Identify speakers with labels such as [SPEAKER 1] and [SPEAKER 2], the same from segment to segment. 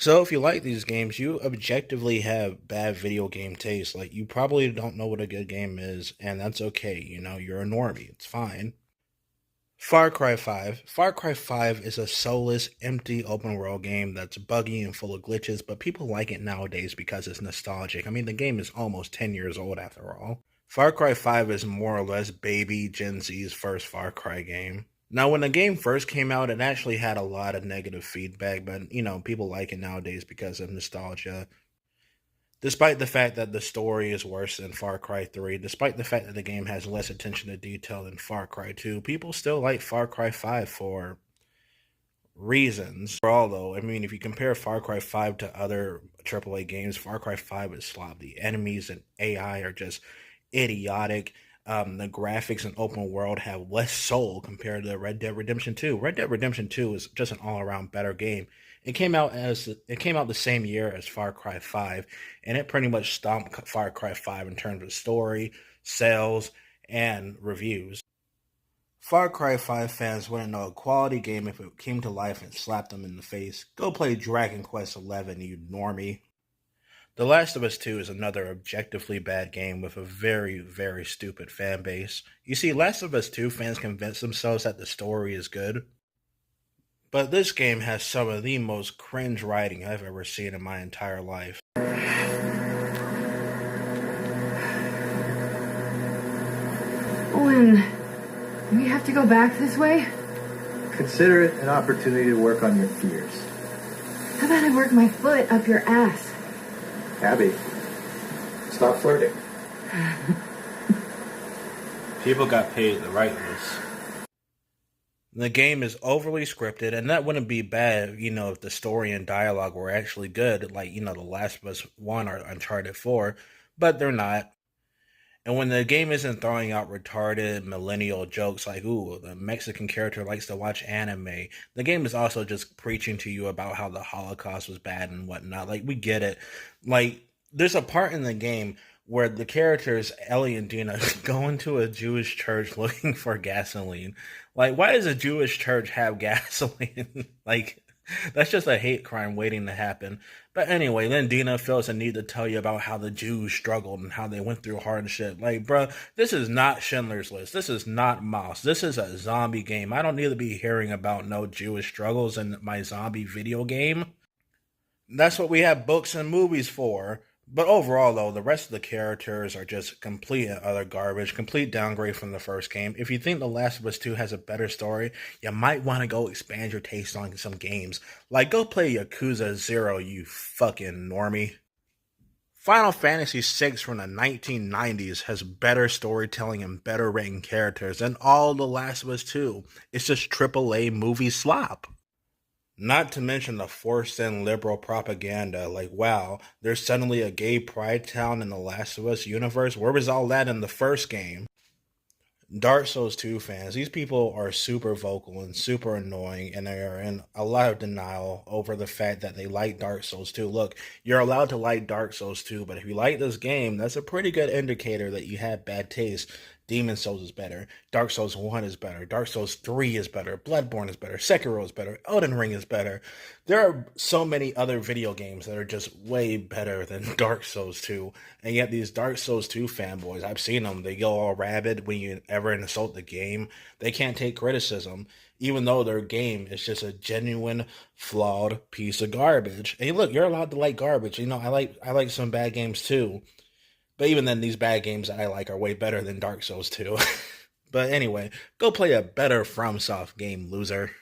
[SPEAKER 1] So if you like these games, you objectively have bad video game taste. Like you probably don't know what a good game is, and that's okay. You're a normie. It's fine. Far Cry 5. Far Cry 5 is a soulless, empty open world game that's buggy and full of glitches, but people like it nowadays because it's nostalgic. I mean, the game is almost 10 years old after all. Far Cry 5 is more or less baby Gen Z's first Far Cry game. Now, when the game first came out, it actually had a lot of negative feedback, but people like it nowadays because of nostalgia. Despite the fact that the story is worse than Far Cry 3, despite the fact that the game has less attention to detail than Far Cry 2, people still like Far Cry 5 for reasons. Overall, though, I mean, if you compare Far Cry 5 to other AAA games, Far Cry 5 is sloppy. The enemies and AI are just idiotic. The graphics and open world have less soul compared to Red Dead Redemption 2. Red Dead Redemption 2 is just an all-around better game. It came out the same year as Far Cry 5, and it pretty much stomped Far Cry 5 in terms of story, sales, and reviews. Far Cry 5 fans wouldn't know a quality game if it came to life and slapped them in the face. Go play Dragon Quest XI, you normie. The Last of Us 2 is another objectively bad game with a very, very stupid fan base. You see, Last of Us 2 fans convince themselves that the story is good, but this game has some of the most cringe writing I've ever seen in my entire life.
[SPEAKER 2] Owen, do we have to go back this way?
[SPEAKER 3] Consider it an opportunity to work on your fears.
[SPEAKER 2] How about I work my foot up your ass?
[SPEAKER 3] Abby, stop flirting.
[SPEAKER 1] People got paid to write this. The game is overly scripted, and that wouldn't be bad, if the story and dialogue were actually good, like, The Last of Us 1 or Uncharted 4, but they're not. And when the game isn't throwing out retarded millennial jokes like, ooh, the Mexican character likes to watch anime, the game is also just preaching to you about how the Holocaust was bad and whatnot. Like, we get it. Like, there's a part in the game where the characters, Ellie and Dina, go into a Jewish church looking for gasoline. Like, why does a Jewish church have gasoline? Like, that's just a hate crime waiting to happen. But anyway, then Dina feels a need to tell you about how the Jews struggled and how they went through hardship. Like, bruh, this is not Schindler's List. This is not Mouse. This is a zombie game. I don't need to be hearing about no Jewish struggles in my zombie video game. That's what we have books and movies for. But overall, though, the rest of the characters are just complete and utter garbage, complete downgrade from the first game. If you think The Last of Us 2 has a better story, you might want to go expand your taste on some games. Like, go play Yakuza 0, you fucking normie. Final Fantasy VI from the 1990s has better storytelling and better written characters than all The Last of Us 2. It's just AAA movie slop. Not to mention the forced in liberal propaganda, like, wow, there's suddenly a gay pride town in the Last of Us universe? Where was all that in the first game? Dark Souls 2 fans, these people are super vocal and super annoying, and they are in a lot of denial over the fact that they like Dark Souls 2. Look, you're allowed to like Dark Souls 2, but if you like this game, that's a pretty good indicator that you have bad taste. Demon Souls is better. Dark Souls 1 is better. Dark Souls 3 is better. Bloodborne is better. Sekiro is better. Elden Ring is better. There are so many other video games that are just way better than Dark Souls 2. And yet these Dark Souls 2 fanboys, I've seen them, they go all rabid when you ever insult the game. They can't take criticism, even though their game is just a genuine, flawed piece of garbage. And look, you're allowed to like garbage. I like some bad games too. But even then, these bad games that I like are way better than Dark Souls 2. But anyway, go play a better FromSoft game, loser.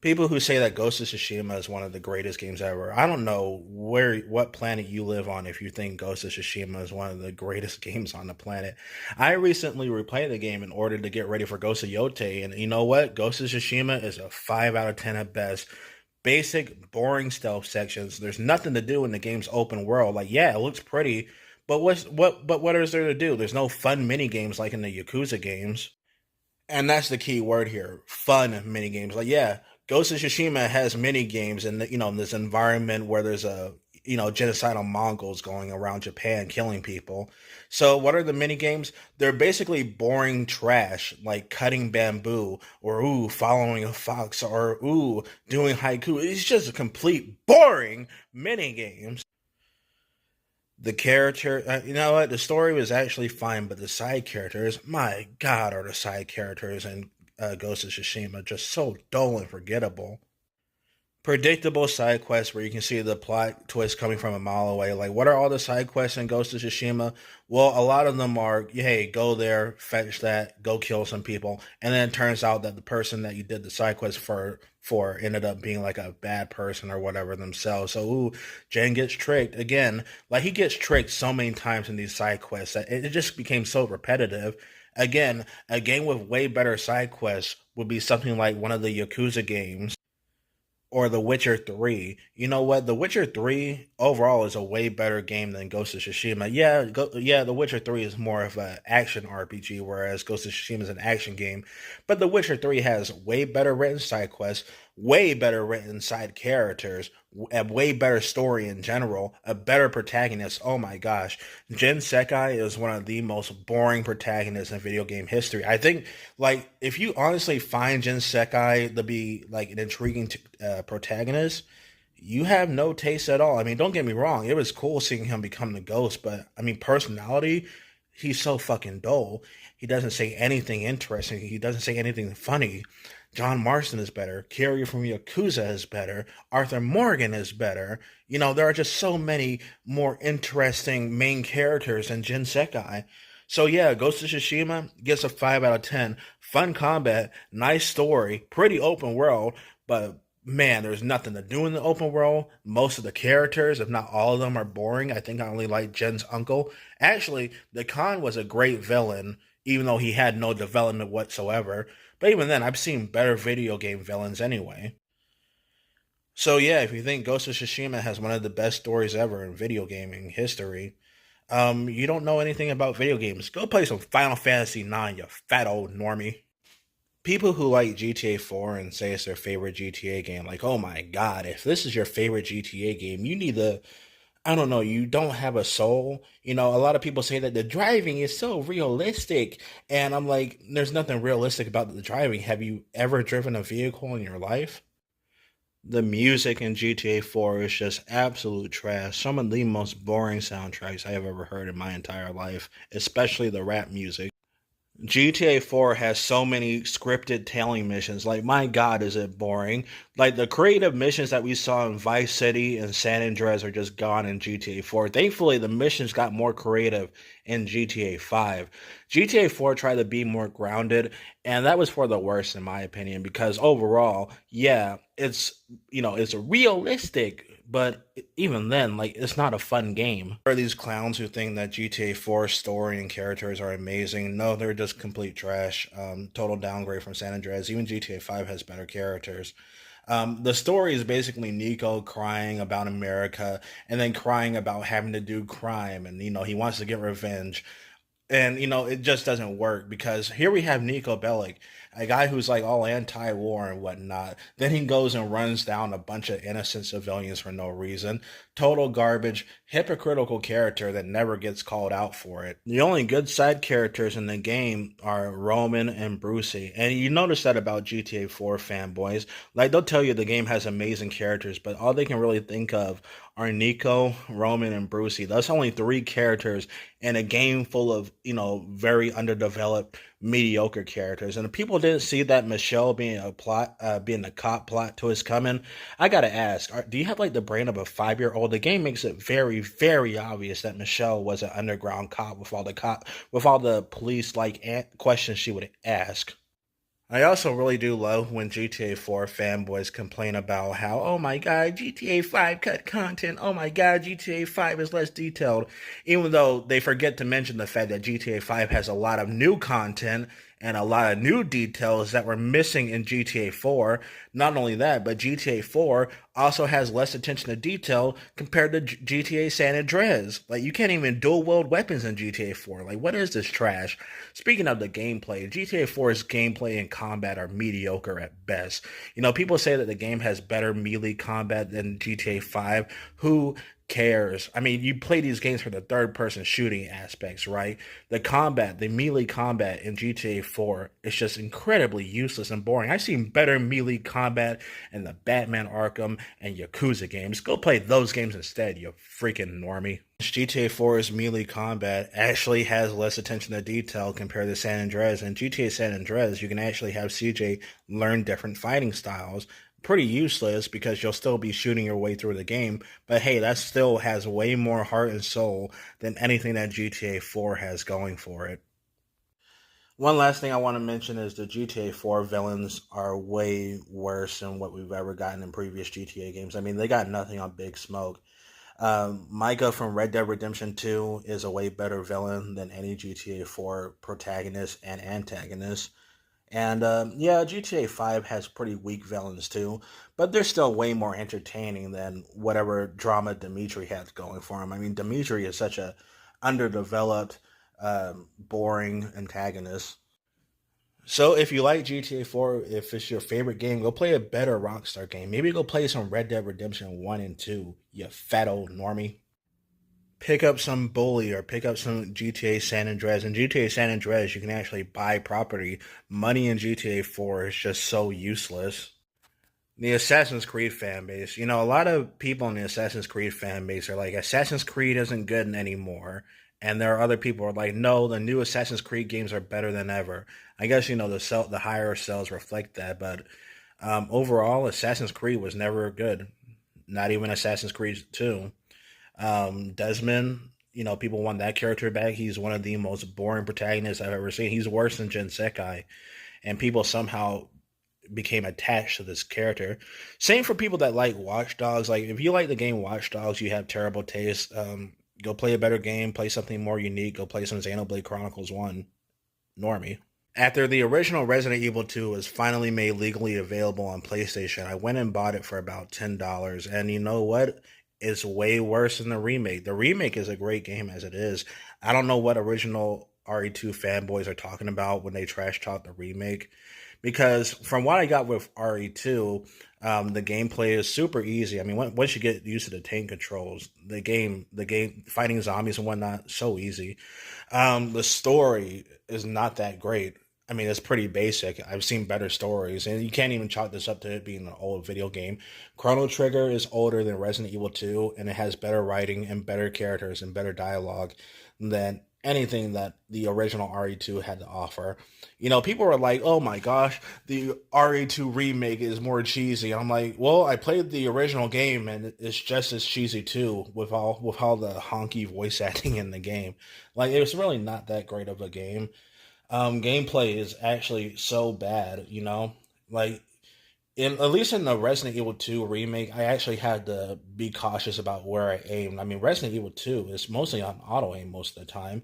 [SPEAKER 1] People who say that Ghost of Tsushima is one of the greatest games ever, I don't know what planet you live on if you think Ghost of Tsushima is one of the greatest games on the planet. I recently replayed the game in order to get ready for Ghost of Yote, and you know what? Ghost of Tsushima is a 5 out of 10 at best. Basic, boring stealth sections. There's nothing to do in the game's open world. Like, yeah, it looks pretty, but what is there to do? There's no fun mini games like in the Yakuza games. And that's the key word here. Fun mini games. Like, yeah, Ghost of Tsushima has mini games in in this environment where there's a genocidal Mongols going around Japan killing people. So what are the mini games? They're basically boring trash, like cutting bamboo, or ooh, following a fox, or ooh, doing haiku. It's just a complete boring mini games. The character, you know what? The story was actually fine, but the side characters, my god, are the side characters in Ghost of Tsushima just so dull and forgettable. Predictable side quests where you can see the plot twist coming from a mile away. Like, what are all the side quests in Ghost of Tsushima? Well, a lot of them are, hey, go there, fetch that, go kill some people, and then it turns out that the person that you did the side quest for ended up being like a bad person or whatever themselves. So, ooh, Jen gets tricked again. Like he gets tricked so many times in these side quests that it just became so repetitive. Again, a game with way better side quests would be something like one of the Yakuza games or The Witcher 3. You know what? The Witcher 3 overall is a way better game than Ghost of Tsushima. Yeah, The Witcher 3 is more of an action RPG, whereas Ghost of Tsushima is an action game. But The Witcher 3 has way better written side quests, way better written side characters, a way better story in general, a better protagonist. Oh my gosh. Jin Sekai is one of the most boring protagonists in video game history. I think, like, if you honestly find Jin Sekai to be, like, an intriguing protagonist, you have no taste at all. I mean, don't get me wrong. It was cool seeing him become the ghost, but, I mean, personality, he's so fucking dull. He doesn't say anything interesting. He doesn't say anything funny. John Marston is better. Kiryu from Yakuza is better. Arthur Morgan is better. There are just so many more interesting main characters than Jin Sekai. So yeah, Ghost of Tsushima gets a 5 out of 10. Fun combat, nice story, pretty open world, but man, there's nothing to do in the open world. Most of the characters, if not all of them, are boring. I think I only like Jen's uncle. Actually, the Khan was a great villain, even though he had no development whatsoever. But even then, I've seen better video game villains anyway. So yeah, if you think Ghost of Tsushima has one of the best stories ever in video gaming history, you don't know anything about video games. Go play some Final Fantasy IX, you fat old normie. People who like GTA 4 and say it's their favorite GTA game, like, oh my god, if this is your favorite GTA game, you need to, I don't know, you don't have a soul. A lot of people say that the driving is so realistic. And I'm like, there's nothing realistic about the driving. Have you ever driven a vehicle in your life? The music in GTA 4 is just absolute trash. Some of the most boring soundtracks I have ever heard in my entire life, especially the rap music. GTA 4 has so many scripted tailing missions. Like, my god, is it boring? Like, the creative missions that we saw in Vice City and San Andreas are just gone in GTA 4. Thankfully, the missions got more creative in GTA 5. GTA 4 tried to be more grounded, and that was for the worst, in my opinion, because overall, yeah, it's realistic, but even then, like, it's not a fun game. There are these clowns who think that GTA 4 story and characters are amazing. No, they're just complete trash. Total downgrade from San Andreas. Even GTA 5 has better characters. The story is basically Nico crying about America and then crying about having to do crime, and he wants to get revenge. And it just doesn't work because here we have Nico Bellic, a guy who's like all anti-war and whatnot. Then he goes and runs down a bunch of innocent civilians for no reason. Total garbage, hypocritical character that never gets called out for it. The only good side characters in the game are Roman and Brucey. And you notice that about GTA 4 fanboys. Like, they'll tell you the game has amazing characters, but all they can really think of are Nico, Roman, and Brucey. That's only three characters in a game full of, very underdeveloped, mediocre characters. And if people didn't see that Michelle being a cop plot twist coming, I gotta ask, do you have like the brain of a 5-year-old? The game makes it very, very obvious that Michelle was an underground cop with all the police questions she would ask. I also really do love when GTA 4 fanboys complain about how, oh my god, GTA 5 cut content, oh my god, GTA 5 is less detailed, even though they forget to mention the fact that GTA 5 has a lot of new content and a lot of new details that were missing in GTA 4. Not only that, but GTA 4 also has less attention to detail compared to GTA San Andreas. Like, you can't even dual wield weapons in GTA 4. Like, what is this trash? Speaking of the gameplay, GTA 4's gameplay and combat are mediocre at best. People say that the game has better melee combat than GTA 5. Who cares. I mean, you play these games for the third person shooting aspects, right? The combat, the melee combat in GTA 4 is just incredibly useless and boring. I've seen better melee combat in the Batman Arkham and Yakuza games. Go play those games instead, you freaking normie. GTA 4's melee combat actually has less attention to detail compared to San Andreas. In GTA San Andreas, you can actually have CJ learn different fighting styles. Pretty useless because you'll still be shooting your way through the game, but hey, that still has way more heart and soul than anything that GTA 4 has going for it. One last thing I want to mention is the GTA 4 villains are way worse than what we've ever gotten in previous GTA games. I mean, they got nothing on Big Smoke. Micah from Red Dead Redemption 2 is a way better villain than any GTA 4 protagonist and antagonist. And yeah, GTA 5 has pretty weak villains too, but they're still way more entertaining than whatever drama Dimitri has going for him. I mean, Dimitri is such a underdeveloped, boring antagonist. So if you like GTA 4, if it's your favorite game, go play a better Rockstar game. Maybe go play some Red Dead Redemption 1 and 2, you fat old normie. Pick up some Bully or pick up some GTA San Andreas. In GTA San Andreas, you can actually buy property. Money in GTA 4 is just so useless. The Assassin's Creed fan base. You know, a lot of people in the Assassin's Creed fan base are like, Assassin's Creed isn't good anymore. And there are other people who are like, no, the new Assassin's Creed games are better than ever. I guess, you know, the higher sales reflect that. But overall, Assassin's Creed was never good. Not even Assassin's Creed 2. Desmond, you know, people want that character back. He's one of the most boring protagonists I've ever seen. He's worse than Jin Sekai, and people somehow became attached to this character. Same for people that like Watch Dogs. Like, if you like the game Watch Dogs, you have terrible taste. Go play a better game, play something more unique. Go play some Xenoblade Chronicles 1. Normie. After the original Resident Evil 2 was finally made legally available on PlayStation, I went and bought it for about $10. And you know what? It's way worse than the remake. The remake is a great game as it is. I don't know what original RE2 fanboys are talking about when they trash talk the remake. Because from what I got with RE2, the gameplay is super easy. I mean, once you get used to the tank controls, the game fighting zombies and whatnot, so easy. The story is not that great. I mean, it's pretty basic. I've seen better stories, and you can't even chalk this up to it being an old video game. Chrono Trigger is older than Resident Evil 2, and it has better writing and better characters and better dialogue than anything that the original RE2 had to offer. You know, people were like, oh my gosh, the RE2 remake is more cheesy. And I'm like, well, I played the original game and it's just as cheesy too, with all the honky voice acting in the game. Like, it was really not that great of a game. Gameplay is actually so bad, you know? Like, at least in the Resident Evil 2 remake, I actually had to be cautious about where I aimed. I mean, Resident Evil 2 is mostly on auto aim most of the time.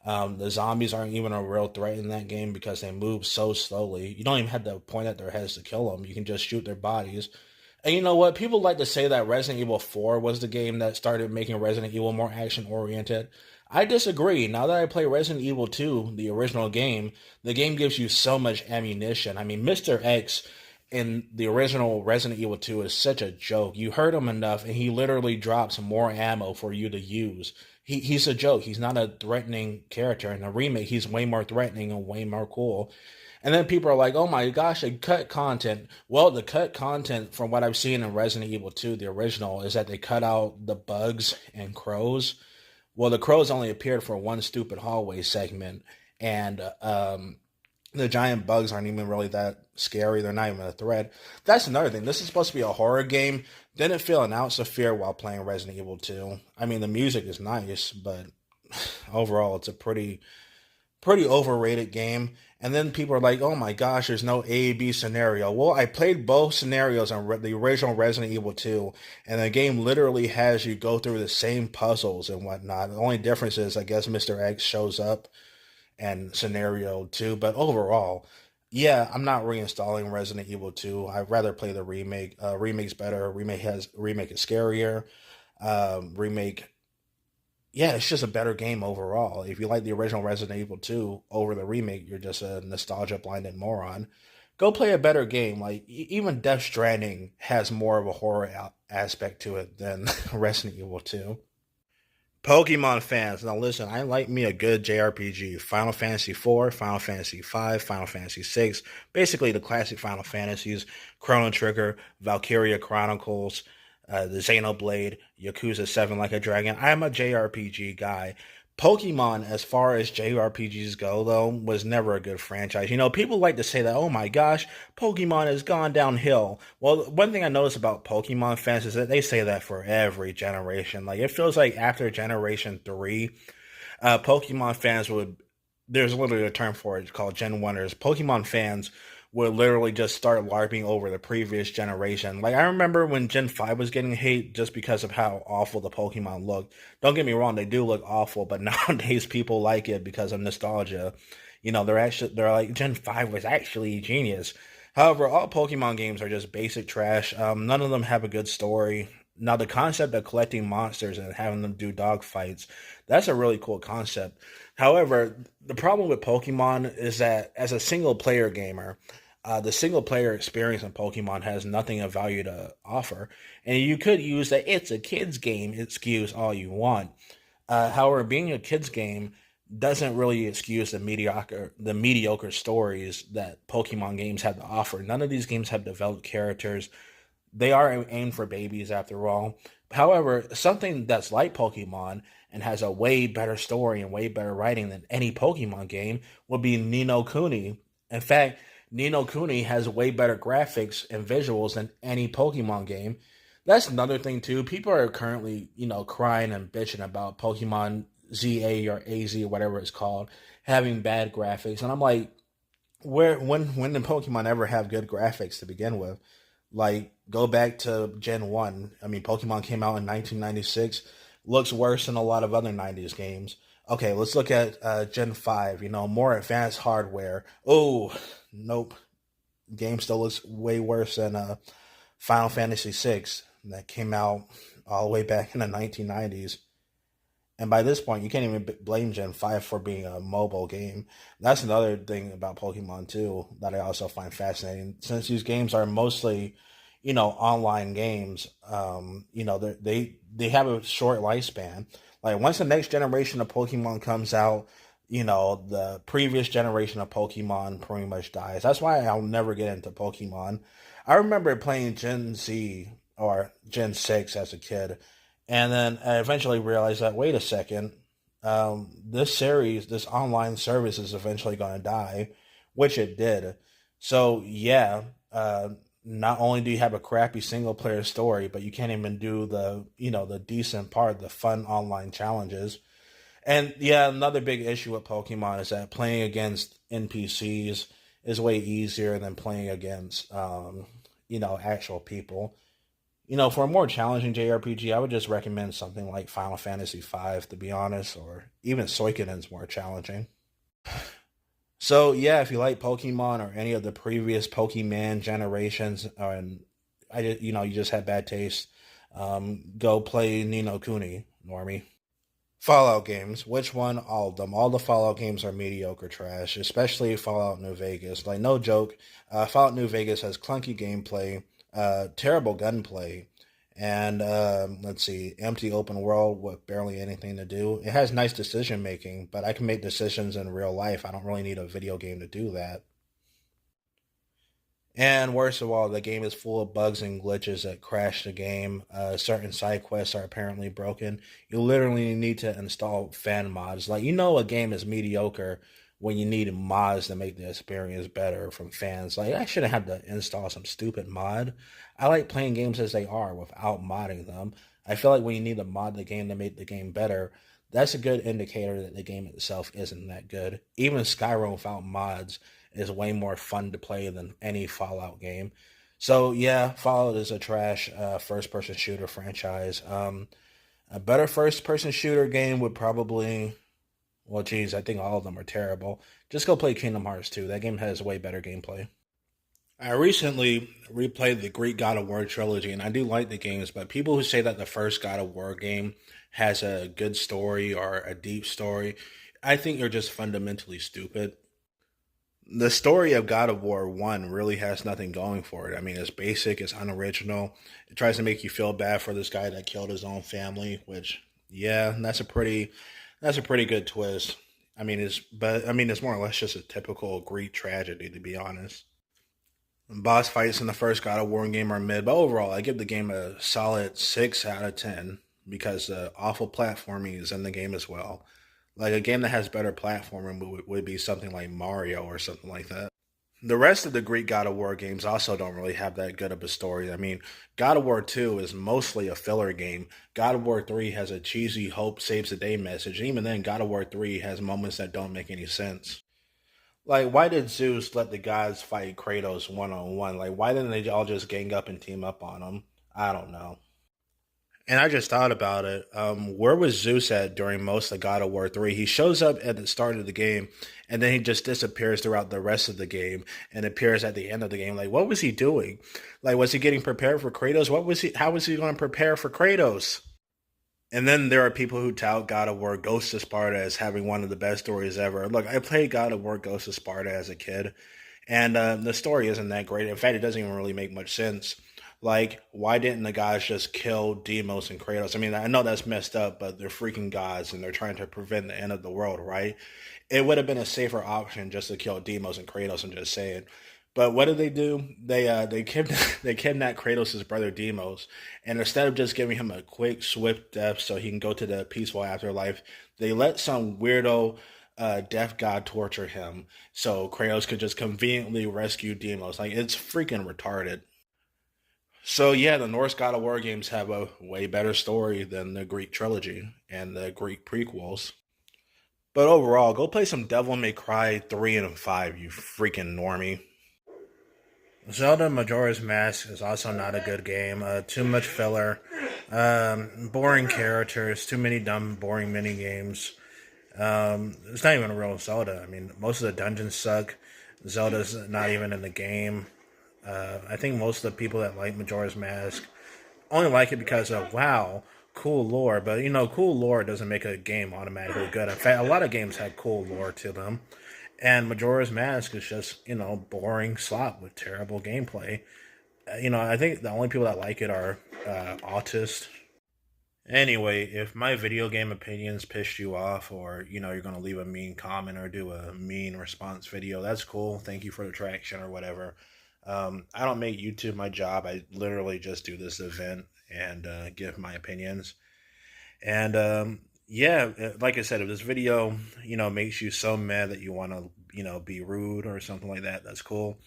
[SPEAKER 1] The zombies aren't even a real threat in that game because they move so slowly. You don't even have to point at their heads to kill them. You can just shoot their bodies. And you know what? People like to say that Resident Evil 4 was the game that started making Resident Evil more action oriented. I disagree. Now that I play Resident Evil 2, the original game, the game gives you so much ammunition. I mean, Mr. X in the original Resident Evil 2 is such a joke. You hurt him enough and he literally drops more ammo for you to use. He's a joke. He's not a threatening character. In the remake, he's way more threatening and way more cool. And then people are like, oh my gosh, they cut content. Well, the cut content from what I've seen in Resident Evil 2, the original, is that they cut out the bugs and crows. Well, the crows only appeared for one stupid hallway segment. And the giant bugs aren't even really that scary. They're not even a threat. That's another thing. This is supposed to be a horror game. Didn't feel an ounce of fear while playing Resident Evil 2. I mean, the music is nice, but overall, it's a pretty overrated game. And then people are like, oh my gosh, there's no A/B scenario. Well, I played both scenarios on the original Resident Evil 2, and the game literally has you go through the same puzzles and whatnot. The only difference is, I guess, Mr. X shows up and scenario 2. But overall, yeah, I'm not reinstalling Resident Evil 2. I'd rather play the remake. Remake's better. Remake is scarier. Remake, yeah, it's just a better game overall. If you like the original Resident Evil 2 over the remake, you're just a nostalgia blinded moron. Go play a better game. Like even Death Stranding has more of a horror aspect to it than Resident Evil 2. Pokemon fans, now listen, I like me a good JRPG. Final Fantasy IV, Final Fantasy V, Final Fantasy VI, basically the classic Final Fantasies, Chrono Trigger, Valkyria Chronicles, the Xenoblade, Yakuza 7 Like a Dragon. I'm a JRPG guy. Pokemon, as far as JRPGs go, though, was never a good franchise. You know, people like to say that, oh my gosh, Pokemon has gone downhill. Well, one thing I notice about Pokemon fans is that they say that for every generation. Like, it feels like after Generation 3, Pokemon fans would, there's literally a term for it called Gen 1ers. Pokemon fans would literally just start LARPing over the previous generation. Like, I remember when Gen 5 was getting hate just because of how awful the Pokemon looked. Don't get me wrong, they do look awful, but nowadays people like it because of nostalgia. You know, they're like Gen 5 was actually genius. However, all Pokemon games are just basic trash. None of them have a good story. Now, the concept of collecting monsters and having them do dog fights, that's a really cool concept. However, the problem with Pokemon is that as a single player gamer, the single player experience in Pokemon has nothing of value to offer. And you could use that it's a kid's game excuse all you want. However, being a kids game doesn't really excuse the mediocre stories that Pokemon games have to offer. None of these games have developed characters. They are aimed for babies after all. However, something that's like Pokemon and has a way better story and way better writing than any Pokemon game would be Nino Kuni. In fact, Nino Kuni has way better graphics and visuals than any Pokemon game. That's another thing too. People are currently, crying and bitching about Pokemon ZA or AZ or whatever it's called having bad graphics, and I'm like, when did Pokemon ever have good graphics to begin with? Like, go back to Gen 1. I mean, Pokemon came out in 1996. Looks worse than a lot of other 90s games. Okay, let's look at Gen 5, more advanced hardware. Oh, nope. Game still looks way worse than Final Fantasy VI that came out all the way back in the 1990s. And by this point, you can't even blame Gen 5 for being a mobile game. That's another thing about Pokemon, too, that I also find fascinating. Since these games are mostly, online games, they have a short lifespan. Like, once the next generation of Pokemon comes out, the previous generation of Pokemon pretty much dies. That's why I'll never get into Pokemon. I remember playing Gen Z or Gen 6 as a kid, and then I eventually realized that, wait a second, this online service is eventually going to die, which it did. So, yeah, not only do you have a crappy single player story, but you can't even do the decent part, the fun online challenges. And yeah, another big issue with Pokemon is that playing against NPCs is way easier than playing against, actual people. For a more challenging JRPG, I would just recommend something like Final Fantasy V, to be honest, or even Suikoden's more challenging. So yeah, if you like Pokemon or any of the previous Pokemon generations, and you just had bad taste, go play Nino Kuni, Normie. Fallout games. Which one? All of them. All the Fallout games are mediocre trash, especially Fallout New Vegas. Like, no joke, Fallout New Vegas has clunky gameplay, terrible gunplay, and let's see, empty open world with barely anything to do. It has nice decision making, but I can make decisions in real life. I don't really need a video game to do that. And worst of all, the game is full of bugs and glitches that crash the game. Certain side quests are apparently broken. You literally need to install fan mods. Like, a game is mediocre when you need mods to make the experience better from fans. Like, I shouldn't have to install some stupid mod. I like playing games as they are without modding them. I feel like when you need to mod the game to make the game better, that's a good indicator that the game itself isn't that good. Even Skyrim without mods is way more fun to play than any Fallout game. So yeah, Fallout is a trash first-person shooter franchise. A better first-person shooter game would probably, well, geez, I think all of them are terrible. Just go play Kingdom Hearts 2. That game has way better gameplay. I recently replayed the Greek God of War trilogy, and I do like the games, but people who say that the first God of War game has a good story or a deep story, I think you're just fundamentally stupid. The story of God of War 1 really has nothing going for it. I mean, it's basic, it's unoriginal. It tries to make you feel bad for this guy that killed his own family, which yeah, that's a pretty good twist. I mean it's more or less just a typical Greek tragedy to be honest. Boss fights in the first God of War game are mid, but overall I give the game a solid 6 out of 10 because the awful platforming is in the game as well. Like a game that has better platforming would be something like Mario or something like that. The rest of the Greek God of War games also don't really have that good of a story. I mean, God of War 2 is mostly a filler game. God of War 3 has a cheesy hope saves the day message. And even then, God of War 3 has moments that don't make any sense. Like, why did Zeus let the gods fight Kratos one on one? Like, why didn't they all just gang up and team up on him? I don't know. And I just thought about it. Where was Zeus at during most of God of War 3? He shows up at the start of the game and then he just disappears throughout the rest of the game and appears at the end of the game. Like, what was he doing? Like, was he getting prepared for Kratos? How was he going to prepare for Kratos? And then there are people who tout God of War Ghost of Sparta as having one of the best stories ever. Look, I played God of War Ghost of Sparta as a kid, and the story isn't that great. In fact, it doesn't even really make much sense. Like, why didn't the guys just kill Demos and Kratos? I mean, I know that's messed up, but they're freaking gods and they're trying to prevent the end of the world, right? It would have been a safer option just to kill Demos and Kratos and just say it. But what did they do? They kidnapped Kratos' brother Demos, and instead of just giving him a quick, swift death so he can go to the peaceful afterlife, they let some weirdo death god torture him so Kratos could just conveniently rescue Demos. Like it's freaking retarded. So yeah, the Norse God of War games have a way better story than the Greek trilogy and the Greek prequels. But overall, go play some Devil May Cry 3 and 5, you freaking normie. Zelda Majora's Mask is also not a good game. Too much filler, boring characters, too many dumb, boring mini games. It's not even a real Zelda. I mean, most of the dungeons suck. Zelda's not even in the game. I think most of the people that like Majora's Mask only like it because of wow, cool lore. But you know, cool lore doesn't make a game automatically good. In fact, a lot of games had cool lore to them. And Majora's Mask is just, you know, boring slop with terrible gameplay. You know, I think the only people that like it are autists. Anyway, if my video game opinions pissed you off or, you know, you're going to leave a mean comment or do a mean response video, that's cool. Thank you for the traction or whatever. I don't make YouTube my job. I literally just do this event and give my opinions. And yeah, like I said, if this video, you know, makes you so mad that you want to, you know, be rude or something like that, that's cool.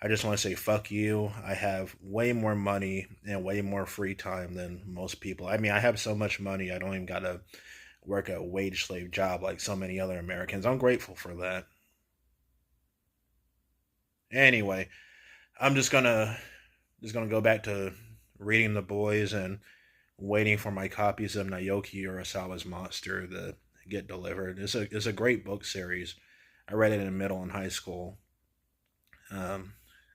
[SPEAKER 1] I just want to say fuck you. I have way more money and way more free time than most people. I mean, I have so much money, I don't even got to work a wage slave job like so many other Americans. I'm grateful for that. Anyway, I'm just gonna go back to reading the boys and waiting for my copies of Naoki Urasawa's Monster to get delivered. It's a great book series. I read it in middle and high school. Um,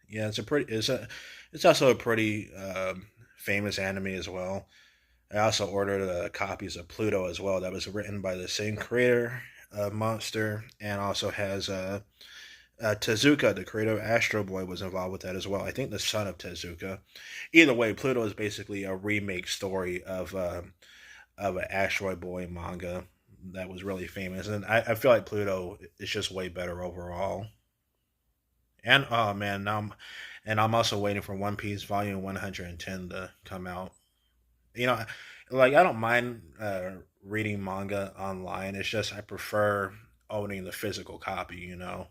[SPEAKER 1] yeah, it's also a pretty famous anime as well. I also ordered copies of Pluto as well. That was written by the same creator of Monster, and also has Tezuka, the creator of Astro Boy, was involved with that as well. I think the son of Tezuka. Either way, Pluto is basically a remake story of an Astro Boy manga that was really famous, and I feel like Pluto is just way better overall. And oh man, I'm also waiting for One Piece Volume 110 to come out. You know, like I don't mind reading manga online. It's just I prefer owning the physical copy. You know.